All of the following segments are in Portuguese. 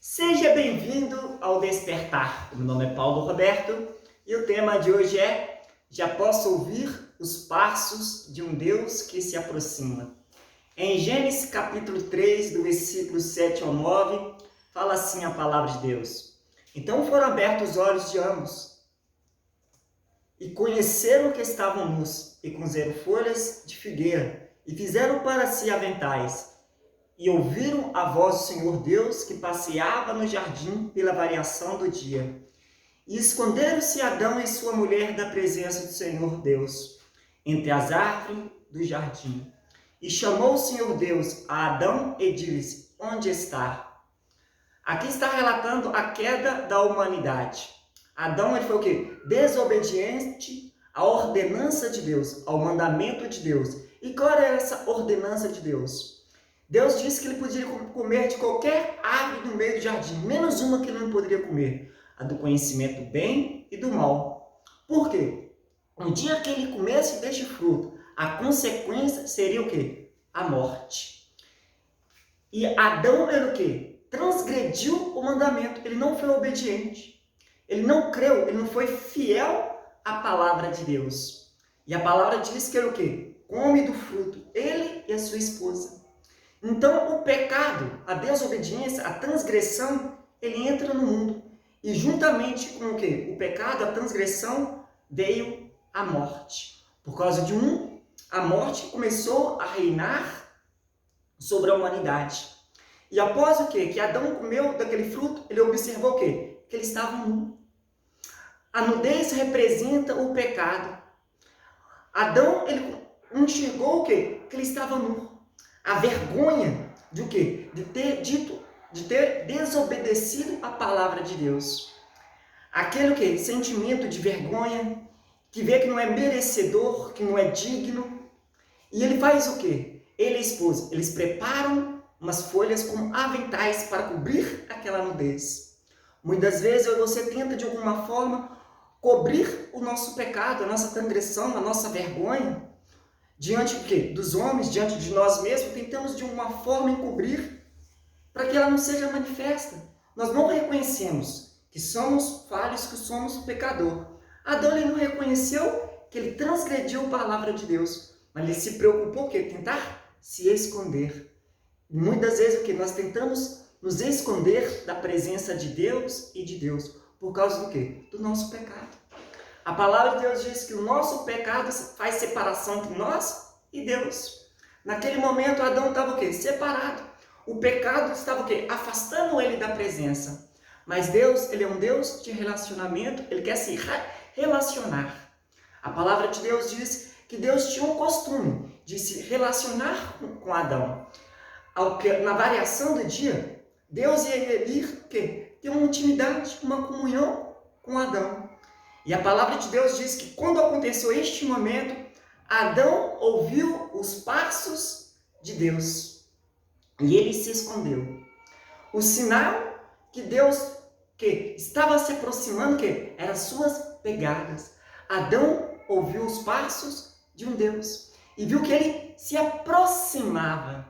Seja bem-vindo ao Despertar. O meu nome é Paulo Roberto e o tema de hoje é: já posso ouvir os passos de um Deus que se aproxima. Em Gênesis capítulo 3, do versículo 7 ao 9, fala assim a palavra de Deus. Então foram abertos os olhos de ambos e conheceram que estavam nus, e cozeram folhas de figueira e fizeram para si aventais. E ouviram a voz do Senhor Deus que passeava no jardim pela variação do dia. E esconderam-se Adão e sua mulher da presença do Senhor Deus, entre as árvores do jardim. E chamou o Senhor Deus a Adão e disse: onde está? Aqui está relatando a queda da humanidade. Adão ele foi o quê? Desobediente à ordenança de Deus, ao mandamento de Deus. E qual era essa ordenança de Deus? Deus disse que ele podia comer de qualquer árvore no meio do jardim, menos uma que ele não poderia comer, a do conhecimento do bem e do mal. Por quê? No dia que ele comesse deste fruto, a consequência seria o quê? A morte. E Adão era o quê? Transgrediu o mandamento, ele não foi obediente. Ele não creu, ele não foi fiel à palavra de Deus. E a palavra diz que ele o quê? Come do fruto, ele e a sua esposa. Então, o pecado, a desobediência, a transgressão, ele entra no mundo. E juntamente com o quê? O pecado, a transgressão, veio a morte. Por causa de a morte começou a reinar sobre a humanidade. E após o quê? Que Adão comeu daquele fruto, ele observou o quê? Que ele estava nu. A nudez representa o pecado. Adão, ele enxergou o quê? Que ele estava nu. A vergonha de o quê? De ter desobedecido a palavra de Deus. Aquele o quê? Sentimento de vergonha, que vê que não é merecedor, que não é digno. E ele faz o quê? Ele e a esposa, eles preparam umas folhas como aventais para cobrir aquela nudez. Muitas vezes eu e você tenta de alguma forma cobrir o nosso pecado, a nossa transgressão, a nossa vergonha. Diante do quê? Dos homens, diante de nós mesmos, tentamos de uma forma encobrir para que ela não seja manifesta. Nós não reconhecemos que somos falhos, que somos pecador. Adão ele não reconheceu que ele transgrediu a palavra de Deus, mas ele se preocupou que tentar se esconder. E muitas vezes o que nós tentamos nos esconder da presença de Deus e de Deus por causa do quê? Do nosso pecado. A palavra de Deus diz que o nosso pecado faz separação entre nós e Deus. Naquele momento, Adão estava o quê? Separado. O pecado estava o quê? Afastando ele da presença. Mas Deus, ele é um Deus de relacionamento, ele quer se relacionar. A palavra de Deus diz que Deus tinha um costume de se relacionar com Adão. Na variação do dia, Deus ia ir ter uma intimidade, uma comunhão com Adão. E a palavra de Deus diz que quando aconteceu este momento, Adão ouviu os passos de Deus e ele se escondeu. O sinal que Deus estava se aproximando, eram suas pegadas. Adão ouviu os passos de um Deus e viu que ele se aproximava.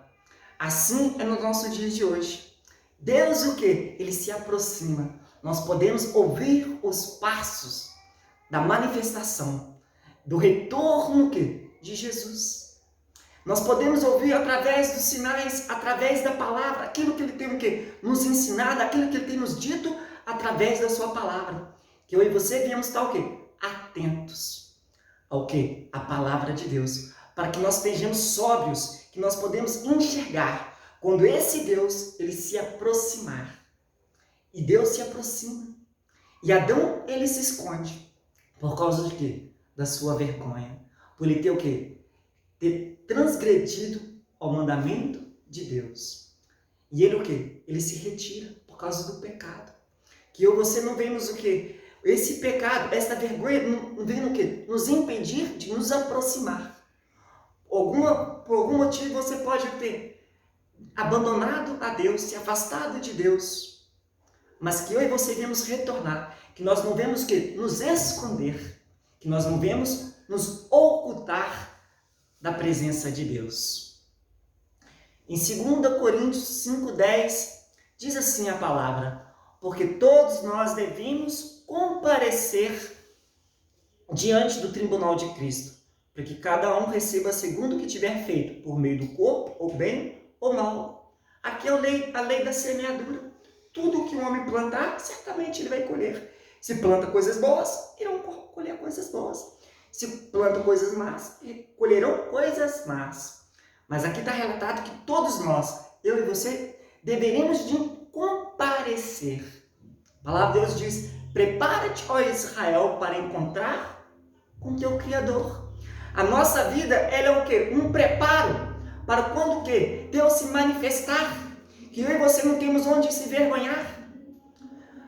Assim é no nosso dia de hoje. Deus o quê? Ele se aproxima. Nós podemos ouvir os passos da manifestação, do retorno de Jesus. Nós podemos ouvir através dos sinais, através da palavra, aquilo que ele tem nos ensinado, aquilo que ele tem nos dito através da sua palavra. Que eu e você viemos estar atentos ao a palavra de Deus, para que nós estejamos sóbrios, que nós podemos enxergar quando esse Deus ele se aproximar. E Deus se aproxima. E Adão ele se esconde. Por causa de quê? Da sua vergonha. Por ele ter o quê? Ter transgredido ao mandamento de Deus. E ele o quê? Ele se retira por causa do pecado. Que eu e você não vemos o quê? Esse pecado, essa vergonha não vem o quê? Nos impedir de nos aproximar. Por algum motivo você pode ter abandonado a Deus, se afastado de Deus. Mas que eu e você devemos retornar. Que nós não vemos nos esconder, que nós não vemos nos ocultar da presença de Deus. Em 2 Coríntios 5:10, Diz assim a palavra: porque todos nós devemos comparecer diante do tribunal de Cristo, para que cada um receba segundo o que tiver feito, por meio do corpo, ou bem ou mal. Aqui é a lei da semeadura. Tudo que o homem plantar, certamente ele vai colher. Se planta coisas boas, irão colher coisas boas. Se planta coisas más, colherão coisas más. Mas aqui está relatado que todos nós, eu e você, deveríamos de comparecer. A palavra de Deus diz: prepara-te, ó Israel, para encontrar com teu Criador. A nossa vida, ela é o quê? Um preparo para quando o quê? Deus se manifestar. Que eu e você não temos onde se vergonhar.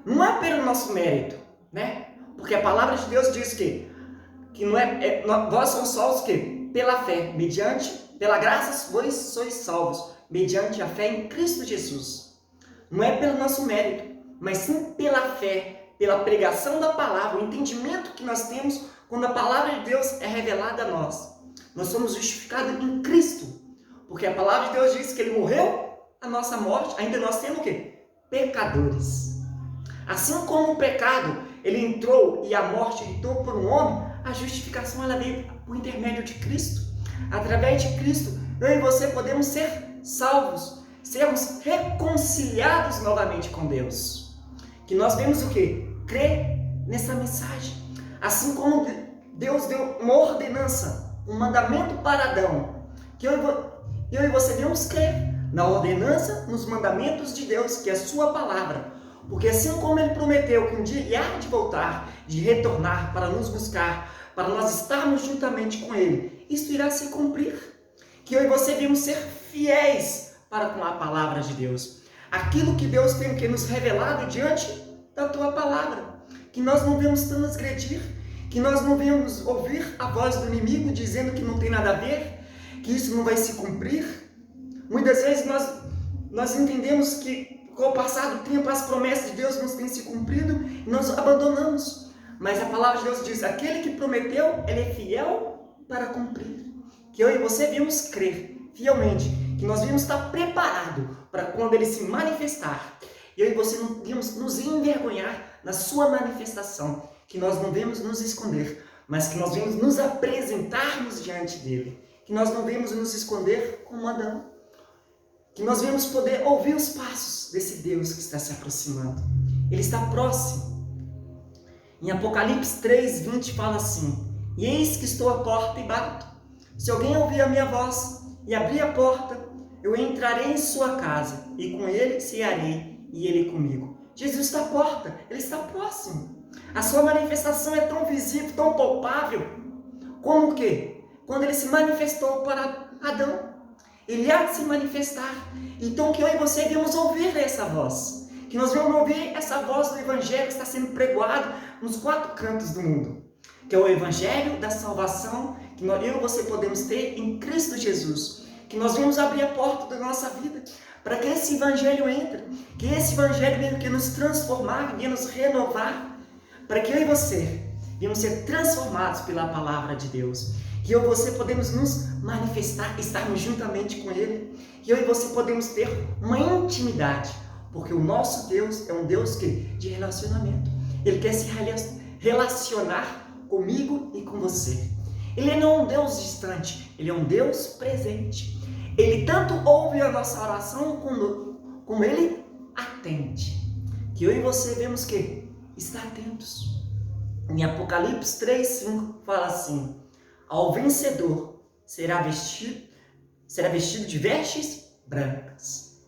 Não é pelo nosso mérito, né? Porque a palavra de Deus diz que nós somos salvos que pela fé, pela graça sois salvos, mediante a fé em Cristo Jesus. Não é pelo nosso mérito, mas sim pela fé, pela pregação da palavra, o entendimento que nós temos quando a palavra de Deus é revelada a nós. Nós somos justificados em Cristo, porque a palavra de Deus diz que Ele morreu a nossa morte, ainda nós temos o quê? Pecadores. Assim como o pecado, ele entrou e a morte entrou por um homem, a justificação ela veio por intermédio de Cristo. Através de Cristo, eu e você podemos ser salvos, sermos reconciliados novamente com Deus. Que nós vemos o quê? Crer nessa mensagem. Assim como Deus deu uma ordenança, um mandamento para Adão, que eu e você devemos crer na ordenança, nos mandamentos de Deus, que é a sua palavra. Porque assim como Ele prometeu que um dia há de voltar, de retornar para nos buscar, para nós estarmos juntamente com Ele, isso irá se cumprir. Que eu e você devemos ser fiéis para com a palavra de Deus. Aquilo que Deus tem que nos revelado diante da tua palavra. Que nós não devemos transgredir, que nós não devemos ouvir a voz do inimigo dizendo que não tem nada a ver, que isso não vai se cumprir. Muitas vezes nós entendemos que com o passar do tempo as promessas de Deus não têm se cumprido e nós abandonamos. Mas a palavra de Deus diz: aquele que prometeu, ele é fiel para cumprir. Que eu e você devemos crer fielmente, que nós devemos estar preparados para quando ele se manifestar. Eu e você não devemos nos envergonhar na sua manifestação, que nós não devemos nos esconder, mas que nós devemos nos apresentarmos diante dele. Que nós não devemos nos esconder como Adão. Que nós devemos poder ouvir os passos desse Deus que está se aproximando. Ele está próximo. Em Apocalipse 3:20 fala assim: e eis que estou à porta e bato. Se alguém ouvir a minha voz e abrir a porta, eu entrarei em sua casa e com ele cearei e ele comigo. Jesus está à porta, ele está próximo. A sua manifestação é tão visível, tão palpável, como o quê? Quando ele se manifestou para Adão. Ele há de se manifestar. Então que eu e você devemos ouvir essa voz. Que nós vamos ouvir essa voz do Evangelho que está sendo pregoado nos 4 cantos do mundo. Que é o Evangelho da salvação que eu e você podemos ter em Cristo Jesus. Que nós vamos abrir a porta da nossa vida para que esse Evangelho entre. Que esse Evangelho venha que nos transformar, venha nos renovar. Para que eu e você venhamos ser transformados pela palavra de Deus. Que eu e você podemos nos manifestar, estarmos juntamente com Ele. Que eu e você podemos ter uma intimidade. Porque o nosso Deus é um Deus de relacionamento. Ele quer se relacionar comigo e com você. Ele não é um Deus distante, Ele é um Deus presente. Ele tanto ouve a nossa oração como Ele atende. Que eu e você vemos que está atentos. Em Apocalipse 3:5 fala assim: ao vencedor será vestido de vestes brancas.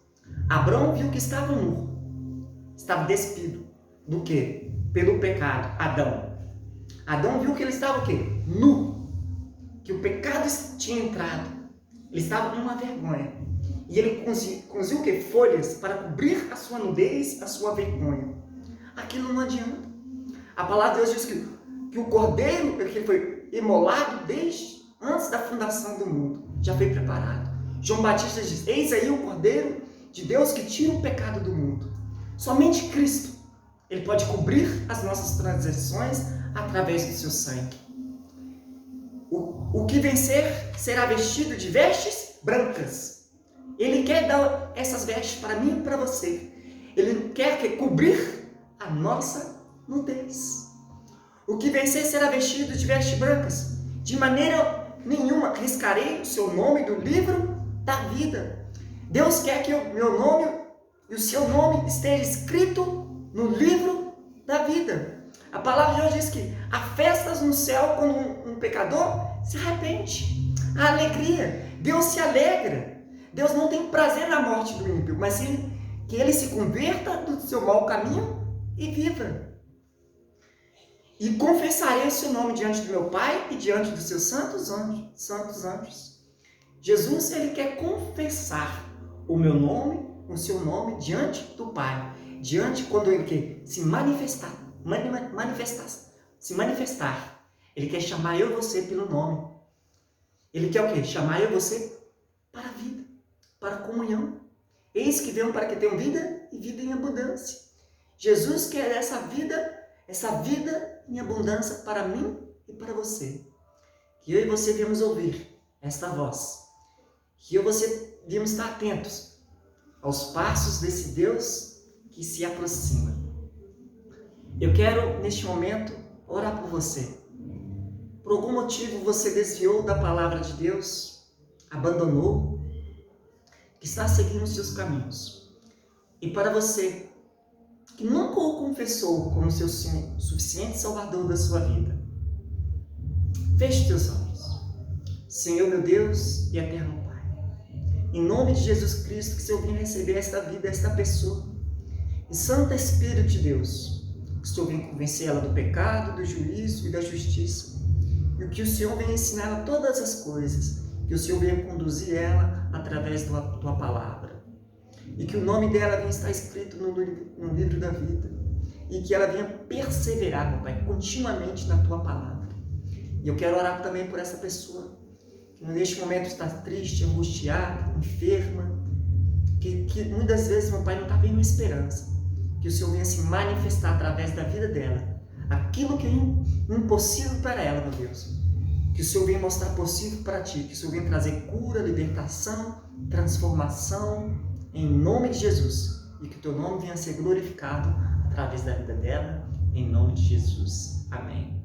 Abraão viu que estava nu, estava despido do quê? Pelo pecado. Adão viu que ele estava o quê? Nu, que o pecado tinha entrado. Ele estava com uma vergonha. E ele cozinhou o quê? Folhas para cobrir a sua nudez, a sua vergonha. Aquilo não adianta. A palavra de Deus diz que o cordeiro que foi imolado desde antes da fundação do mundo já foi preparado. João Batista diz: eis aí o cordeiro de Deus que tira o pecado do mundo. Somente Cristo, Ele pode cobrir as nossas transgressões através do seu sangue. O que vencer será vestido de vestes brancas. Ele quer dar essas vestes para mim e para você. Ele quer cobrir a nossa nudez. O que vencer será vestido de vestes brancas. De maneira nenhuma riscarei o seu nome do livro da vida. Deus quer que o meu nome e o seu nome esteja escrito no livro da vida. A palavra de Deus diz que há festas no céu quando um pecador se arrepende. Há alegria. Deus se alegra. Deus não tem prazer na morte do ímpio, mas sim que ele se converta do seu mau caminho e viva. E confessarei o seu nome diante do meu Pai e diante dos seus santos anjos. Jesus, ele quer confessar o meu nome, o seu nome diante do Pai. Diante quando ele quer se manifestar. Ele quer chamar eu e você pelo nome. Ele quer o quê? Chamar eu e você para a vida, para a comunhão. Eis que veio para que tenham vida e vida em abundância. Jesus quer essa vida em abundância para mim e para você. Que eu e você viemos ouvir esta voz. Que eu e você viemos estar atentos aos passos desse Deus que se aproxima. Eu quero, neste momento, orar por você. Por algum motivo você desviou da palavra de Deus, abandonou, que está seguindo os seus caminhos. E para você que nunca o confessou como seu suficiente Salvador da sua vida, feche teus olhos. Senhor, meu Deus e eterno Pai, em nome de Jesus Cristo, que o Senhor venha receber esta vida, esta pessoa. E Santo Espírito de Deus, que o Senhor venha convencer ela do pecado, do juízo e da justiça. E que o Senhor venha ensinar ela todas as coisas, que o Senhor venha conduzir ela através da tua palavra. E que o nome dela venha estar escrito no livro da vida. E que ela venha perseverar, meu Pai, continuamente na tua palavra. E eu quero orar também por essa pessoa, que neste momento está triste, angustiada, enferma, que muitas vezes, meu Pai, não está vendo esperança. Que o Senhor venha se manifestar através da vida dela. Aquilo que é impossível para ela, meu Deus. Que o Senhor venha mostrar possível para ti. Que o Senhor venha trazer cura, libertação, transformação, em nome de Jesus. E que o teu nome venha ser glorificado através da vida dela, em nome de Jesus. Amém.